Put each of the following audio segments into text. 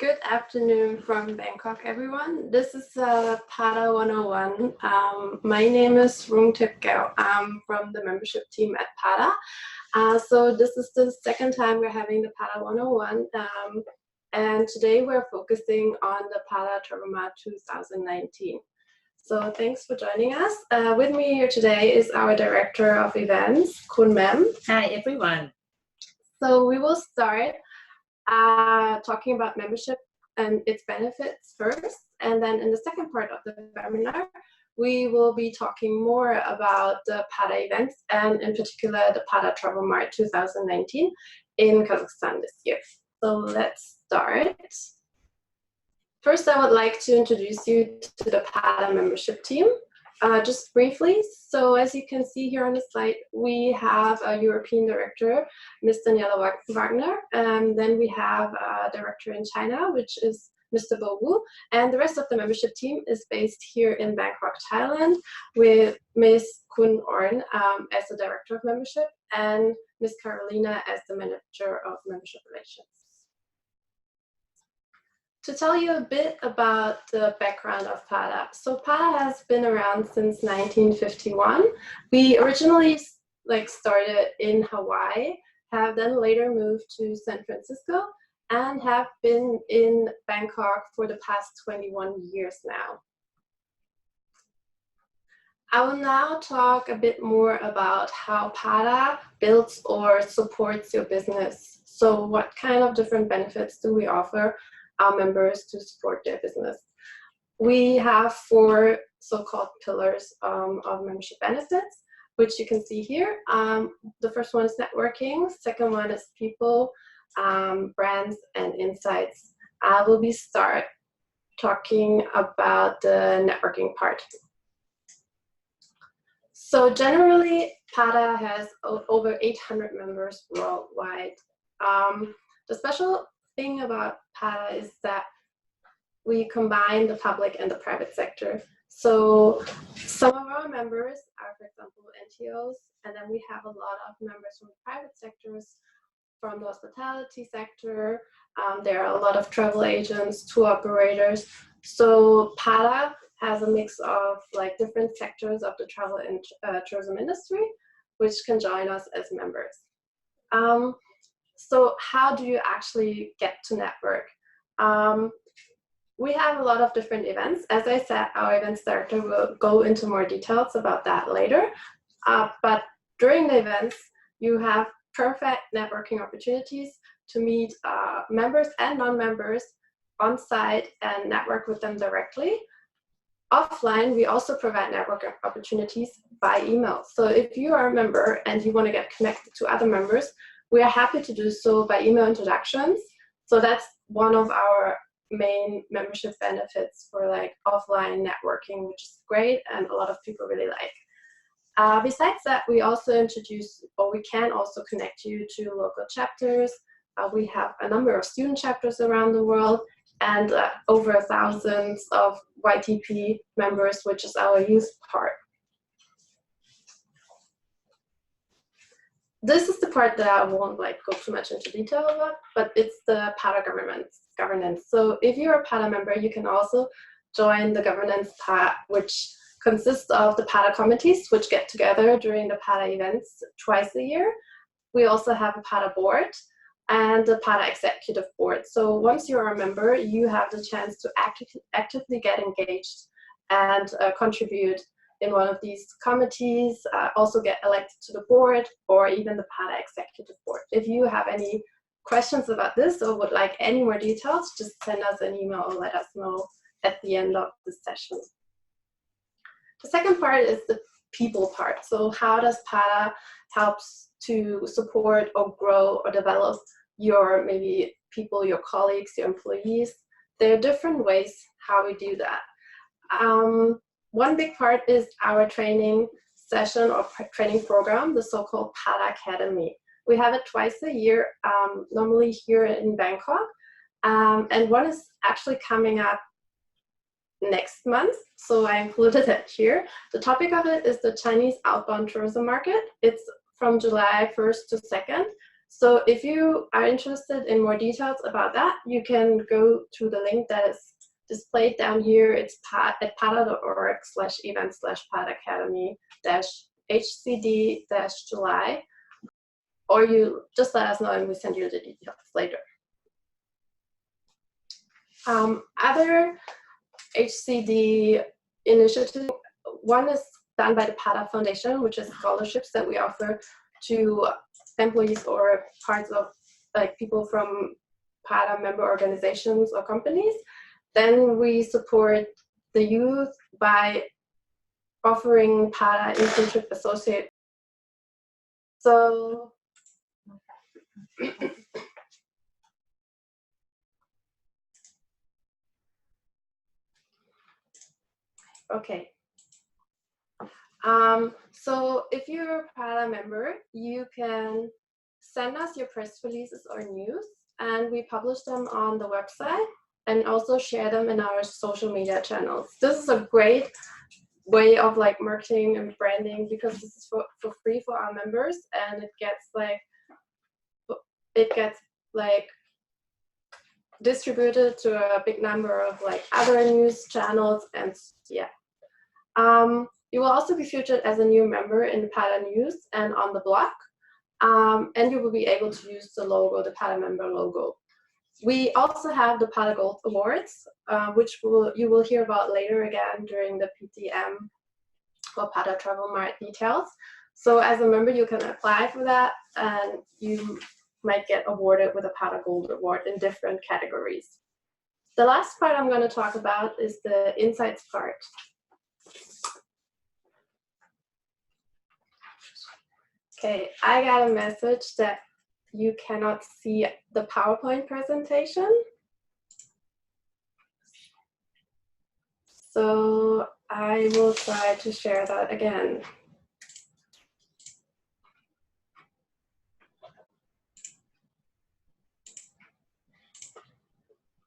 Good afternoon from Bangkok, everyone. This is PADA 101. My name is Rung Tip Gao. I'm from the membership team at PADA. So this is the second time we're having the PADA 101. And today we're focusing on the PADA Travel Mart 2019. So thanks for joining us. With me here today is our Director of Events, Kun Mem. Hi, everyone. So we will start talking about membership and its benefits first, and then in the second part of the webinar we will be talking more about the PADA events and in particular the PADA Travel Mart 2019 in Kazakhstan this year. So let's start. First, I would like to introduce you to the PADA membership team. Just briefly, so as you can see here on the slide, we have a European director, Ms. Daniela Wagner, and then we have a director in China, which is Mr. Bo Wu, and the rest of the membership team is based here in Bangkok, Thailand, with Ms. Kun Orn as the director of membership and Ms. Carolina as the manager of membership relations. To tell you a bit about the background of PADA. So PADA has been around since 1951. We originally started in Hawaii, have then later moved to San Francisco, and have been in Bangkok for the past 21 years now. I will now talk a bit more about how PADA builds or supports your business. So what kind of different benefits do we offer our members to support their business? We have 4 so-called pillars of membership benefits, which you can see here. The first one is networking. Second one is people, brands, and insights. I will start talking about the networking part. So generally, PADA has over 800 members worldwide. The special thing about PADA is that we combine the public and the private sector. So some of our members are, for example, NGOs, and then we have a lot of members from the private sectors, from the hospitality sector. There are a lot of travel agents, tour operators. So PADA has a mix of different sectors of the travel and tourism industry, which can join us as members. So how do you actually get to network? We have a lot of different events. As I said, our events director will go into more details about that later. But during the events, you have perfect networking opportunities to meet members and non-members on site and network with them directly. Offline, we also provide network opportunities by email. So if you are a member and you want to get connected to other members, we are happy to do so by email introductions. So that's one of our main membership benefits for offline networking, which is great and a lot of people really like. Besides that, we also introduce, or we can also connect you to local chapters. We have a number of student chapters around the world and over thousands of YTP members, which is our youth part. This is the part that I won't go too much into detail about, but it's the PADA governance. So if you're a PADA member, you can also join the governance part, which consists of the PADA committees, which get together during the PADA events twice a year. We also have a PADA board and the PADA executive board. So once you're a member, you have the chance to actively get engaged and contribute in one of these committees, also get elected to the board or even the PADA executive board. If you have any questions about this or would like any more details, just send us an email or let us know at the end of the session. The second part is the people part. So how does PADA helps to support or grow or develop your people, your colleagues, your employees? There are different ways how we do that. One big part is our training session or training program, the so-called PADA Academy. We have it twice a year, normally here in Bangkok, and one is actually coming up next month, so I included it here. The topic of it is the Chinese outbound tourism market. It's from July 1st to 2nd, So if you are interested in more details about that, you can go to the link that is displayed down here. It's at pada.org/events/padacademy-hcd-July, or you just let us know and we send you the details later. Other HCD initiatives, one is done by the PADA Foundation, which is scholarships that we offer to employees or parts of like people from PADA member organizations or companies. Then we support the youth by offering PADA internship associate. So okay. So if you're a PADA member, you can send us your press releases or news, and we publish them on the website and also share them in our social media channels. This is a great way of like marketing and branding because this is for free for our members, and it gets like distributed to a big number of like other news channels, and yeah. You will also be featured as a new member in PADA News and on the blog, and you will be able to use the logo, the PADA member logo. We also have the PADA Gold Awards, which you will hear about later again during the PTM or PADA Travel Mart details. So as a member, you can apply for that, and you might get awarded with a PADA Gold Award in different categories. The last part I'm going to talk about is the insights part. Okay, I got a message that you cannot see the PowerPoint presentation. So I will try to share that again.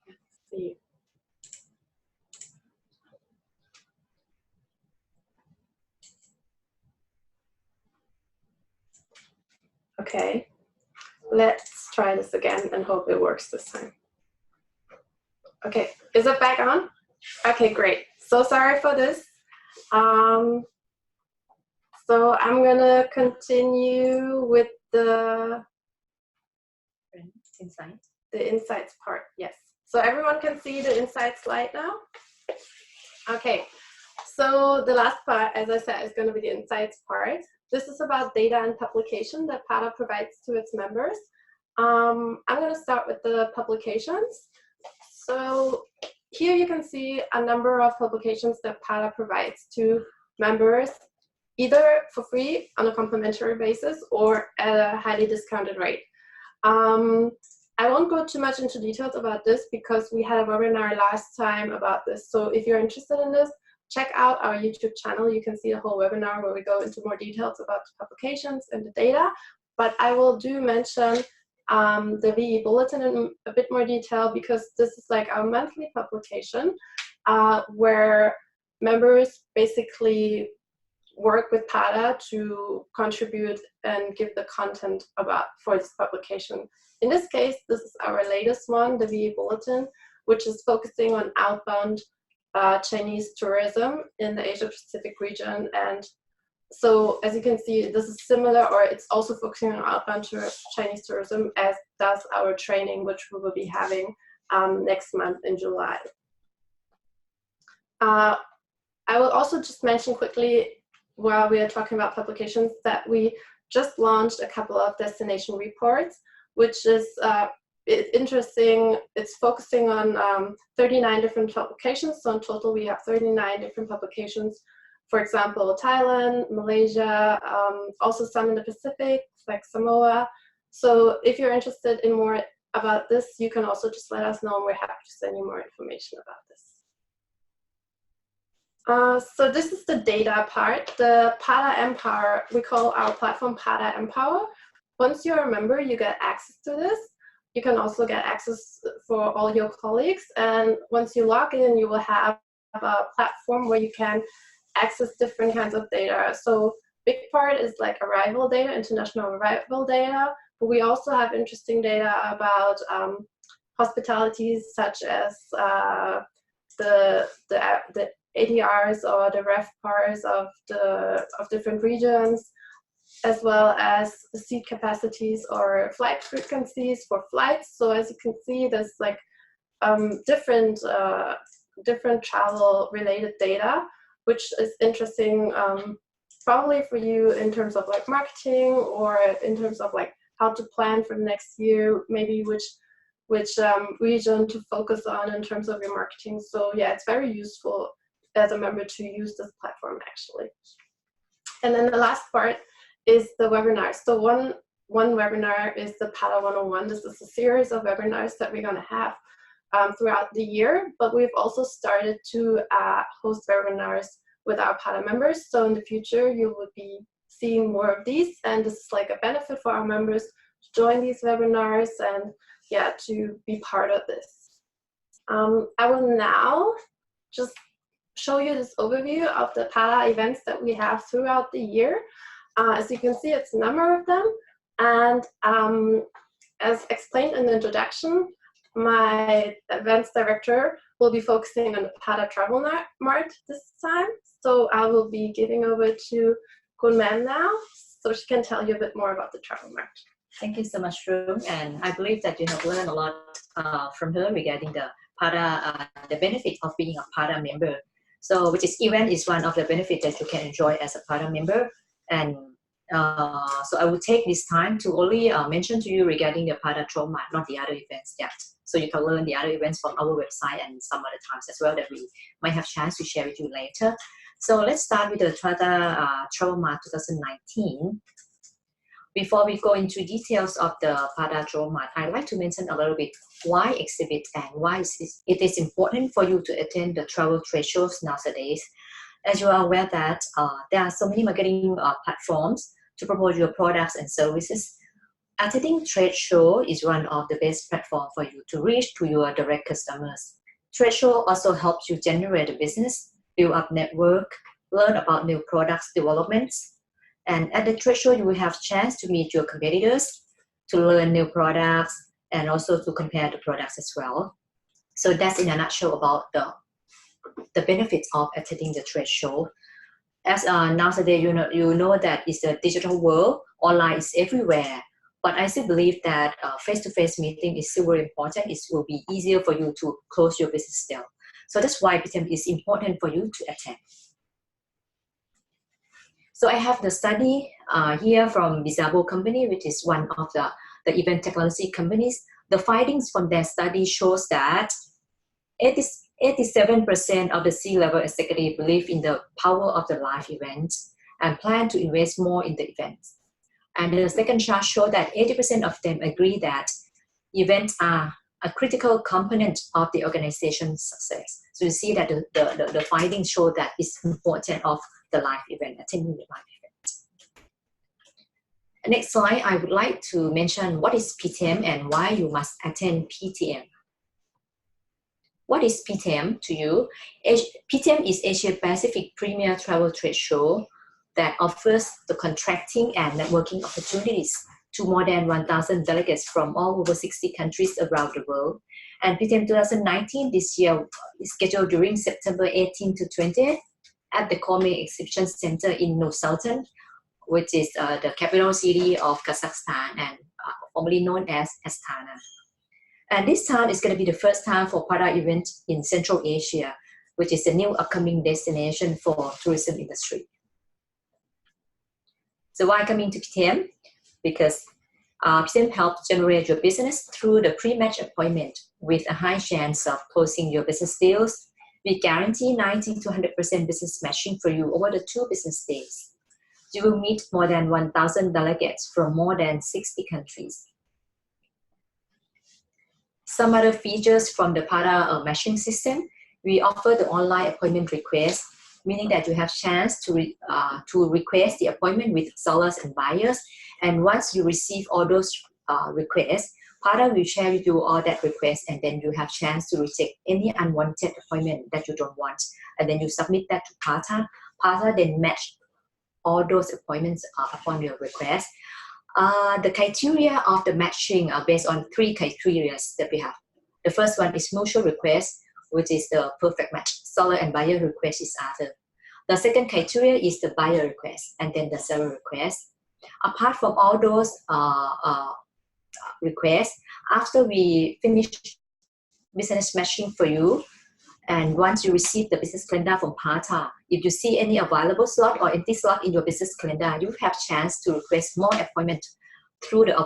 Let's see. Okay, let's try this again and hope it works this time. Okay, is it back on? Okay, great. So sorry for this. So I'm gonna continue with the insights part, yes. So everyone can see the insights slide now? Okay, so the last part, as I said, is gonna be the insights part. This is about data and publication that PADA provides to its members. I'm gonna start with the publications. So here you can see a number of publications that PADA provides to members, either for free on a complimentary basis or at a highly discounted rate. I won't go too much into details about this because we had a webinar last time about this. So if you're interested in this, check out our YouTube channel. You can see the whole webinar where we go into more details about the publications and the data. But I will do mention the VE Bulletin in a bit more detail because this is like our monthly publication where members basically work with PADA to contribute and give the content for this publication. In this case, this is our latest one, the VE Bulletin, which is focusing on outbound Chinese tourism in the Asia-Pacific region. And so as you can see, this is similar, or it's also focusing on outbound Chinese tourism, as does our training, which we will be having next month in July. I will also just mention quickly, while we are talking about publications, that we just launched a couple of destination reports, which is interesting. It's focusing on 39 different publications. So in total, we have 39 different publications. For example, Thailand, Malaysia, also some in the Pacific, like Samoa. So if you're interested in more about this, you can also just let us know, and we're happy to send you more information about this. So this is the data part, the PADA Empower. We call our platform PADA Empower. Once you're a member, you get access to this. You can also get access for all your colleagues. And once you log in, you will have a platform where you can access different kinds of data. So big part is like arrival data, international arrival data, we also have interesting data about hospitalities, such as the ADRs or the RevPARs of different regions, as well as the seat capacities or flight frequencies for flights. So as you can see, there's like different travel related data, which is interesting probably for you in terms of like marketing, or in terms of like how to plan for the next year, maybe which region to focus on in terms of your marketing. So yeah, it's very useful as a member to use this platform actually. And then the last part is the webinars. So one webinar is the PADA 101. This is a series of webinars that we're going to have throughout the year, but we've also started to host webinars with our PADA members. So in the future, you will be seeing more of these, and this is like a benefit for our members to join these webinars and yeah, to be part of this. I will now just show you this overview of the PADA events that we have throughout the year. As you can see, it's a number of them, and as explained in the introduction, my events director will be focusing on the PADA Travel Mart this time. So I will be giving over to Kunmem now, so she can tell you a bit more about the Travel Mart. Thank you so much, Rung. And I believe that you have learned a lot from her regarding the PADA, the benefit of being a PADA member. So, which is event is one of the benefits that you can enjoy as a PADA member. And so I will take this time to only mention to you regarding the PADA Travel Mart, not the other events yet. So you can learn the other events from our website and some other times as well that we might have chance to share with you later. So let's start with the PADA Travel Mart 2019. Before we go into details of the PADA Travel Mart, I'd like to mention a little bit why exhibit and why it is important for you to attend the travel trade shows nowadays. As you are aware that there are so many marketing platforms to promote your products and services. Attending trade show is one of the best platforms for you to reach to your direct customers. Trade show also helps you generate a business, build up network, learn about new products developments. And at the trade show, you will have chance to meet your competitors, to learn new products, and also to compare the products as well. So that's in a nutshell about the benefits of attending the trade show. As nowadays, you know that it's a digital world, online is everywhere. But I still believe that face-to-face meeting is still very important. It will be easier for you to close your business deal. So that's why PTM is important for you to attend. So I have the study here from Bizarro company, which is one of the event technology companies. The findings from their study shows that 87% of the C-level executive believe in the power of the live event and plan to invest more in the events. And the second chart shows that 80% of them agree that events are a critical component of the organization's success. So you see that the findings show that it's important of the live event, attending the live event. Next slide, I would like to mention what is PTM and why you must attend PTM. What is PTM to you? PTM is Asia Pacific Premier Travel Trade Show that offers the contracting and networking opportunities to more than 1,000 delegates from all over 60 countries around the world. And PTM 2019 this year is scheduled during September 18 to 20 at the Komi Exhibition Center in Nur-Sultan, which is the capital city of Kazakhstan and formerly known as Astana. And this time is going to be the first time for PADA event in Central Asia, which is a new upcoming destination for tourism industry. So why coming to PTM? Because PTM helps generate your business through the pre-match appointment with a high chance of closing your business deals. We guarantee 90 to 100% business matching for you over the 2 business days. You will meet more than 1,000 delegates from more than 60 countries. Some other features from the PADA matching system, we offer the online appointment request, meaning that you have chance to request the appointment with sellers and buyers. And once you receive all those requests, PADA will share with you all that request, and then you have chance to reject any unwanted appointment that you don't want. And then you submit that to PADA. PADA then match all those appointments upon your request. The criteria of the matching are based on 3 criteria that we have. The first one is mutual request, which is the perfect match. Seller and buyer request is other. The second criteria is the buyer request, and then the seller request. Apart from all those requests, after we finish business matching for you, and once you receive the business calendar from PATA, if you see any available slot or empty slot in your business calendar, you have chance to request more appointment through the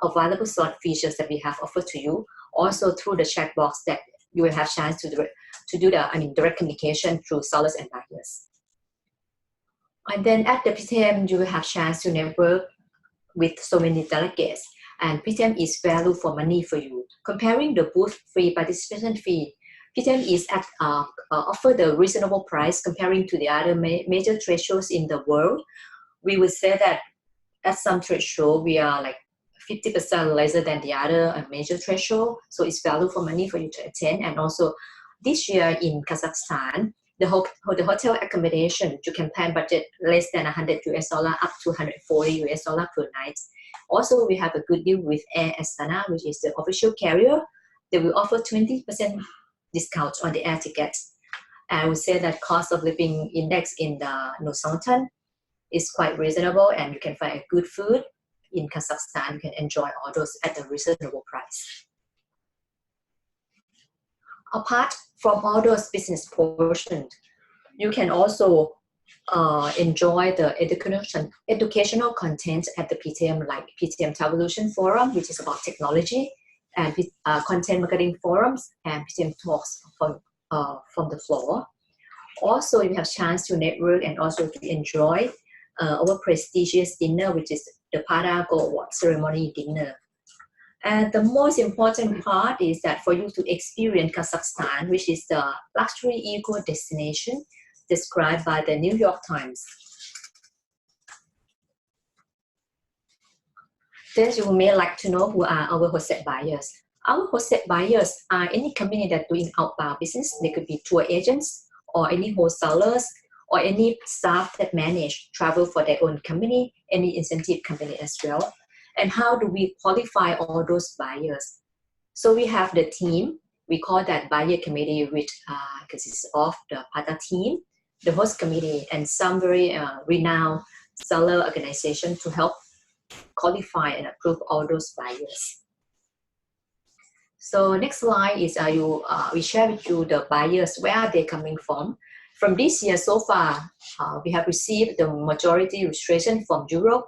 available slot features that we have offered to you. Also through the chat box that you will have chance to do the direct communication through sellers and buyers. And then at the PTM, you will have chance to network with so many delegates. And PTM is value for money for you. Comparing the booth fee, participation fee, PTM is at offer the reasonable price comparing to the other major trade shows in the world. We would say that at some trade show, we are like 50% lesser than the other major trade show. So it's value for money for you to attend. And also this year in Kazakhstan, the hotel accommodation, you can plan budget less than $100 up to $140 per night. Also, we have a good deal with Air Astana, which is the official carrier. They will offer 20% discount on the air tickets. And I would say that cost of living index in the Nur-Sultan is quite reasonable, and you can find a good food in Kazakhstan. You can enjoy all those at a reasonable price. Apart from all those business portions, you can also enjoy the educational content at the PTM, like PTM Evolution Forum, which is about technology, and content marketing forums, and PTM talks from the floor. Also, you have chance to network and also to enjoy our prestigious dinner, which is the PATA Gold Award Ceremony dinner. And the most important part is that for you to experience Kazakhstan, which is the luxury eco destination described by the New York Times. Then you may like to know who are our hosted buyers. Our hosted buyers are any company that doing outbound business. They could be tour agents or any wholesalers or any staff that manage travel for their own company, any incentive company as well. And how do we qualify all those buyers? So we have the team. We call that buyer committee, which consists of the PATA team, the host committee, and some very renowned seller organization to help qualify and approve all those buyers. So next slide is we share with you the buyers, where are they coming from. From this year so far, we have received the majority registration from Europe,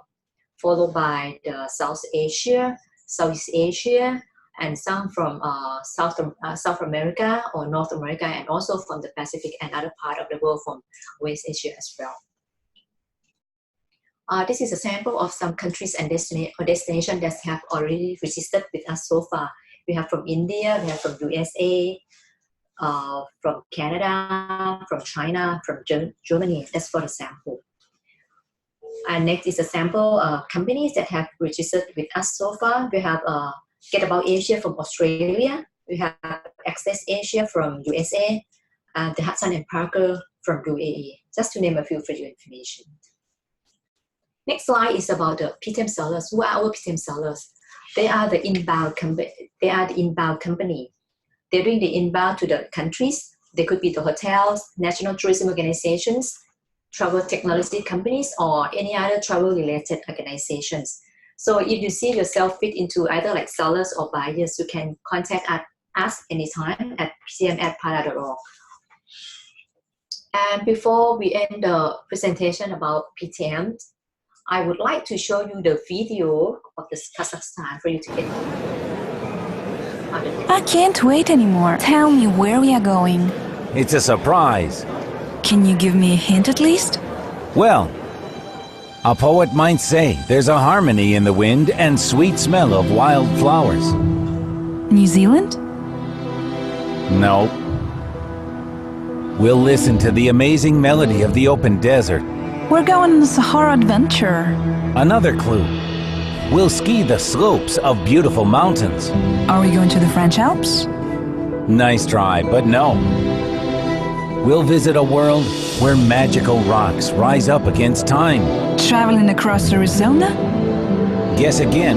followed by the South Asia, Southeast Asia, and some from South America or North America, and also from the Pacific and other part of the world from West Asia as well. This is a sample of some countries and destinations that have already registered with us so far. We have from India, we have from USA, from Canada, from China, from Germany. That's for the sample. And next is a sample companies that have registered with us so far. We have Get About Asia from Australia. We have Access Asia from USA, and the Hudson and Parker from UAE, just to name a few for your information. Next slide is about the PTM sellers. Who are our PTM sellers? They are the inbound company. They're doing the inbound to the countries. They could be the hotels, national tourism organizations, travel technology companies, or any other travel-related organizations. So if you see yourself fit into either like sellers or buyers, you can contact us anytime at ptm@pada.org. And before we end the presentation about PTM, I would like to show you the video of the Kazakhstan for you to get. I can't wait anymore. Tell me where we are going. It's a surprise. Can you give me a hint at least? Well, a poet might say there's a harmony in the wind and sweet smell of wild flowers. New Zealand? No. We'll listen to the amazing melody of the open desert. We're going on a Sahara adventure. Another clue. We'll ski the slopes of beautiful mountains. Are we going to the French Alps? Nice try, but no. We'll visit a world where magical rocks rise up against time. Traveling across Arizona? guess again.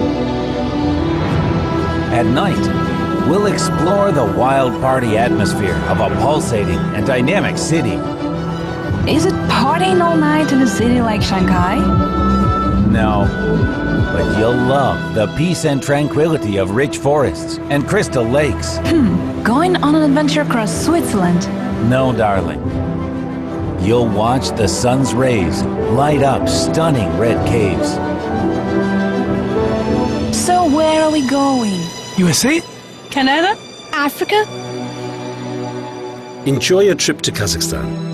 At night, we'll explore the wild party atmosphere of a pulsating and dynamic city. Is it partying all night in a city like Shanghai? No, but you'll love the peace and tranquility of rich forests and crystal lakes. Going on an adventure across Switzerland? No, darling. You'll watch the sun's rays light up stunning red caves. So where are we going? USA? Canada? Africa? Enjoy your trip to Kazakhstan.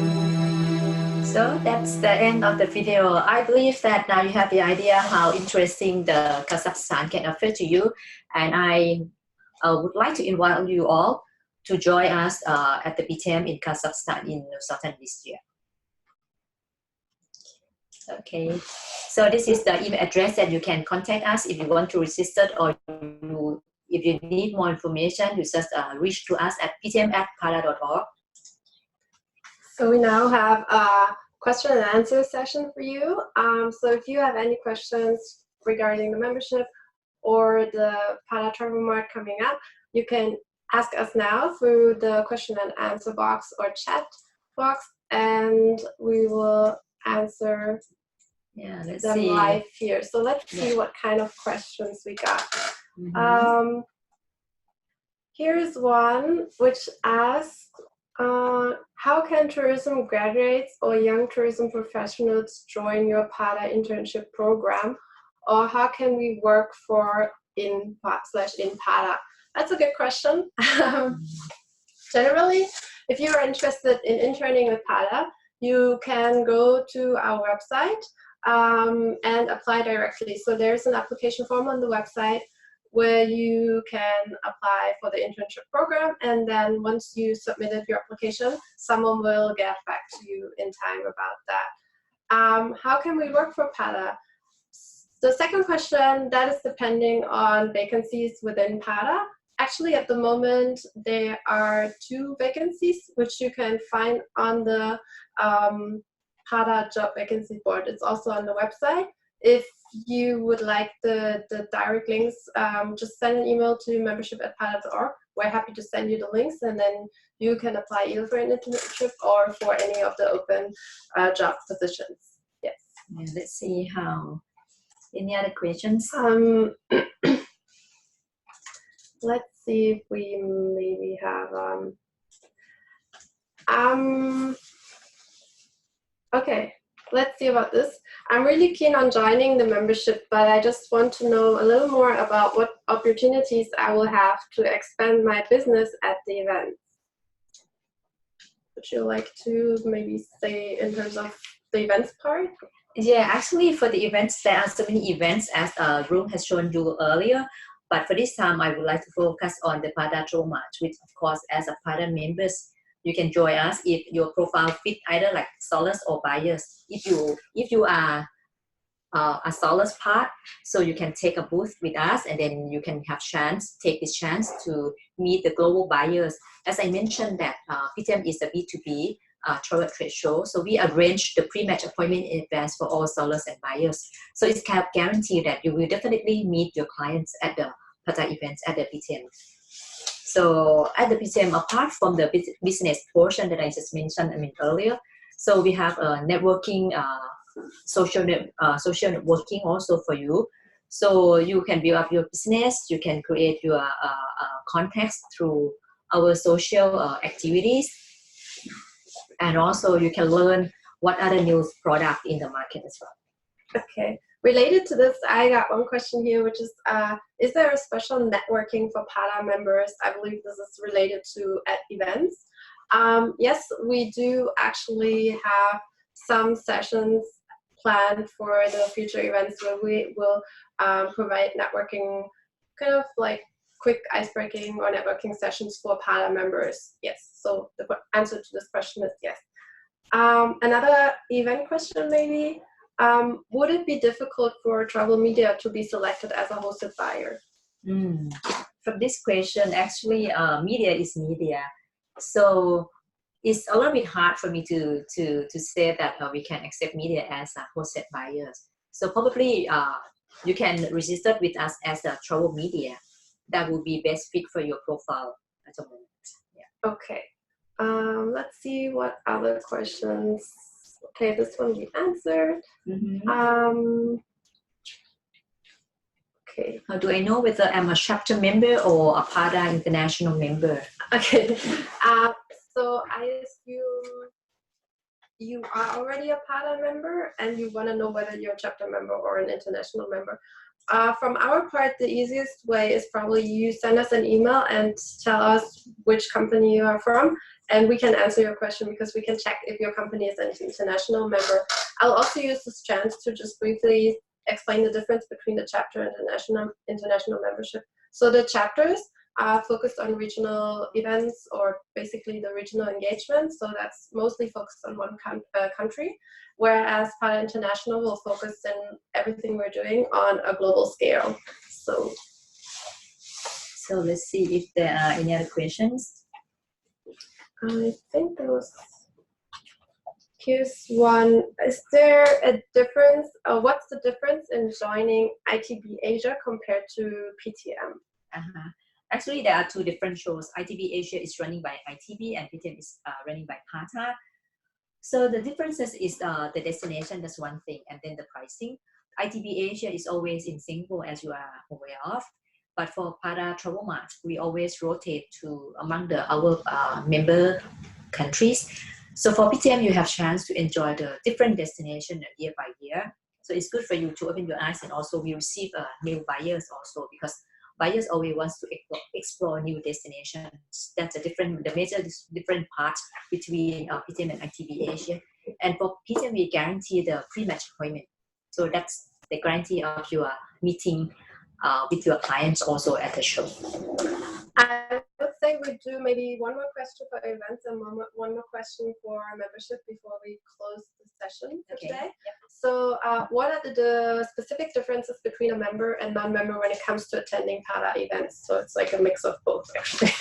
So that's the end of the video. I believe that now you have the idea how interesting the Kazakhstan can offer to you, and I would like to invite you all to join us at the BTM in Kazakhstan in Nursultan this year. Okay, so this is the email address that you can contact us if you want to register, or if you need more information, you just reach to us at btm@pada.org. So we now have a question and answer session for you. So if you have any questions regarding the membership or the Pada Travel Mart coming up, you can ask us now through the question and answer box or chat box, and we will answer them live here. So let's see what kind of questions we got. Here's one which asks, how can tourism graduates or young tourism professionals join your Pada internship program? Or how can we work for in Pada? That's a good question. Generally, if you are interested in interning with Pada, you can go to our website and apply directly. So there's an application form on the website where you can apply for the internship program, and then once you submitted your application, someone will get back to you in time about that. How can we work for Pada? The second question, that is depending on vacancies within Pada. Actually, at the moment, there are 2 vacancies which you can find on the Pada job vacancy board. It's also on the website. If you would like the direct links, just send an email to membership@pada.org. We're happy to send you the links, and then you can apply either for an internship or for any of the open job positions. Yes. Yeah, let's see how. Any other questions? Let's see if we maybe have. Okay. Let's see about this. I'm really keen on joining the membership, but I just want to know a little more about what opportunities I will have to expand my business at the event. Would you like to maybe say in terms of the events part? Yeah, actually for the events, there are so many events as Room has shown you earlier. But for this time, I would like to focus on the Pada Travel Mart, which of course as a Pada members, you can join us if your profile fit either like sellers or buyers. If you are a sellers part, so you can take a booth with us, and then you can take this chance to meet the global buyers. As I mentioned that PTM is a B2B travel trade show, so we arrange the pre-match appointment in advance for all sellers and buyers. So it's kind of guaranteed that you will definitely meet your clients at the Pada events at the PTM. So at the PTM, apart from the business portion that I just mentioned earlier, so we have a networking, social networking also for you. So you can build up your business, you can create your contacts through our social activities, and also you can learn what other new product in the market as well. Okay. Related to this, I got one question here, which is there a special networking for Pada members? I believe this is related to at events. Yes, we do actually have some sessions planned for the future events where we will provide networking, kind of like quick icebreaking or networking sessions for Pada members. Yes, so the answer to this question is yes. Another event question maybe. Would it be difficult for travel media to be selected as a hosted buyer? From this question, actually, media is media, so it's a little bit hard for me to say that we can accept media as a hosted buyers. So probably you can register with us as a travel media. That would be best fit for your profile at the moment. Yeah. Okay. Let's see what other questions. Okay, this one we answered. Okay. How do I know whether I'm a chapter member or a PADA international member? Okay. So I assume you are already a PADA member and you want to know whether you're a chapter member or an international member. From our part, the easiest way is probably you send us an email and tell us which company you are from, and we can answer your question because we can check if your company is an international member. I'll also use this chance to just briefly explain the difference between the chapter and the international membership. So the chapters are focused on regional events or basically the regional engagement. So that's mostly focused on one country, whereas PADA International will focus in everything we're doing on a global scale. So let's see if there are any other questions. I think there was, here's one. Is there a difference, what's the difference in joining ITB Asia compared to PTM? Actually, there are two different shows. ITB Asia is running by ITB and PTM is running by PATA. So the differences is the destination, that's one thing, and then the pricing. ITB Asia is always in Singapore, as you are aware of. But for PADA Travel Mart, we always rotate to among our member countries. So for PTM, you have chance to enjoy the different destination year by year. So it's good for you to open your eyes, and also we receive new buyers also, because buyers always wants to explore new destinations. That's the major different part between PTM and ITB Asia. And for PTM, we guarantee the pre-match appointment. So that's the guarantee of your meeting with your clients also at the show. I would say we do maybe one more question for events and one more question for membership before we close the session for today. Yep. So what are the specific differences between a member and non-member when it comes to attending PADA events? So it's like a mix of both, actually.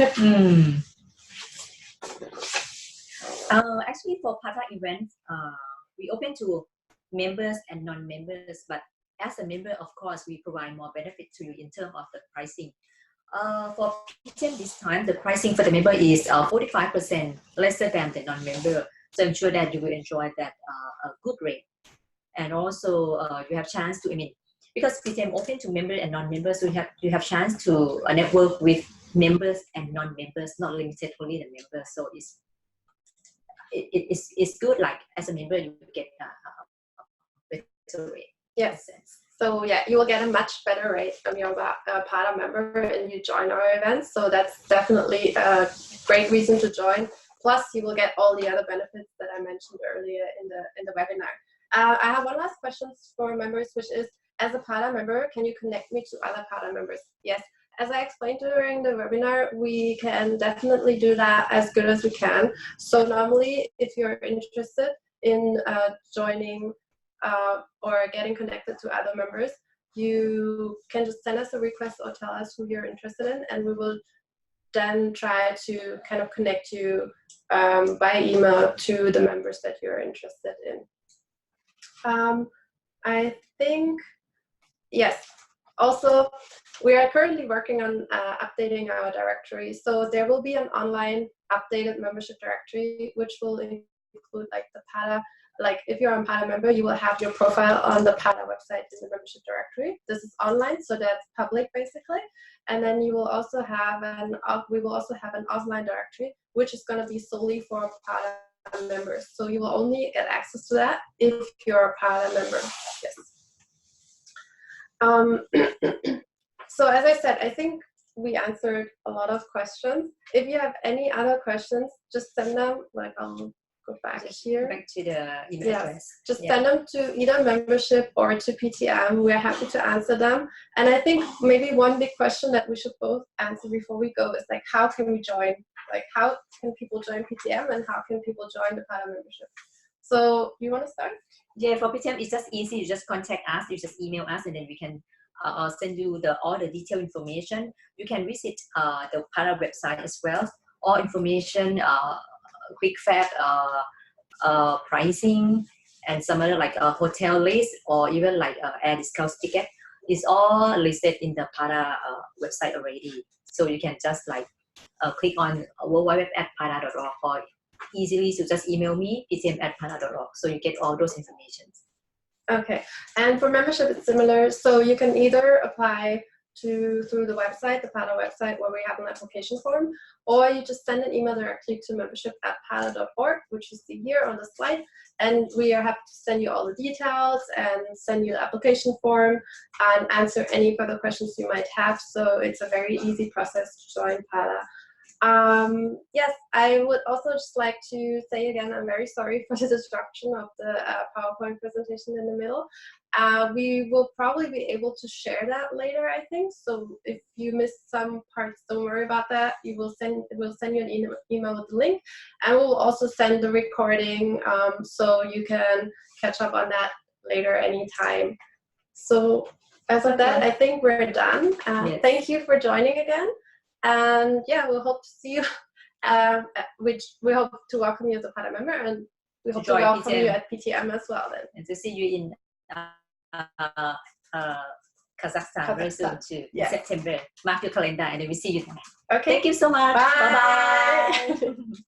Actually, for PADA events, we open to members and non-members, but as a member, of course, we provide more benefit to you in terms of the pricing. For PTM this time, the pricing for the member is 45% lesser than the non-member. So I'm sure that you will enjoy that a good rate. And also you have chance to, because PTM open to member and non-members, so you have chance to network with members and non-members, not limited only the members. So it's good, like as a member, you get a better rate. Yes. So yeah, you will get a much better rate when you're a PADA member and you join our events. So that's definitely a great reason to join. Plus, you will get all the other benefits that I mentioned earlier in the webinar. I have one last question for members, which is, as a PADA member, can you connect me to other PADA members? Yes. As I explained during the webinar, we can definitely do that as good as we can. So normally, if you're interested in joining or getting connected to other members, you can just send us a request or tell us who you're interested in, and we will then try to kind of connect you by email to the members that you're interested in. I think, yes. Also, we are currently working on updating our directory. So there will be an online updated membership directory, which will include like the PADA. Like if you're a PADA member, you will have your profile on the PADA website in the membership directory. This is online, so that's public basically. And then you will also have we will also have an offline directory, which is going to be solely for PADA members. So you will only get access to that if you're a PADA member. Yes. So as I said, I think we answered a lot of questions. If you have any other questions, just send them. Like I'll go back here. Back to the email address. Just send them to either membership or to PTM. We're happy to answer them. And I think maybe one big question that we should both answer before we go is like, how can we join? Like, how can people join PTM and how can people join the PADA membership? So you want to start? Yeah, for PTM, it's just easy. You just contact us. You just email us, and then we can send you all the detailed information. You can visit the PADA website as well. All information, quick fact, pricing, and some other like a hotel list or even like air discount ticket. It's all listed in the PADA website already. So you can just click on www.pada.org or easily to just email me ptm@pada.org. So you get all those information. Okay, and for membership, it's similar. So you can either apply through the website, the PADA website, where we have an application form, or you just send an email directly to membership@pada.org, which you see here on the slide, and we are happy to send you all the details and send you the application form and answer any further questions you might have. So it's a very easy process to join PADA. Yes, I would also just like to say again, I'm very sorry for the disruption of the PowerPoint presentation in the middle. We will probably be able to share that later, I think. So if you missed some parts, don't worry about that. We'll send you an email with the link, and we'll also send the recording so you can catch up on that later anytime. So as of that, I think we're done. Yes. Thank you for joining again. And yeah, we'll hope to see you, which we hope to welcome you as a PADA member, and we hope to welcome you at PTM as well then. And to see you in Kazakhstan very soon too, in September. Mark your calendar and then we see you there. Okay. Thank you so much. Bye. Bye-bye.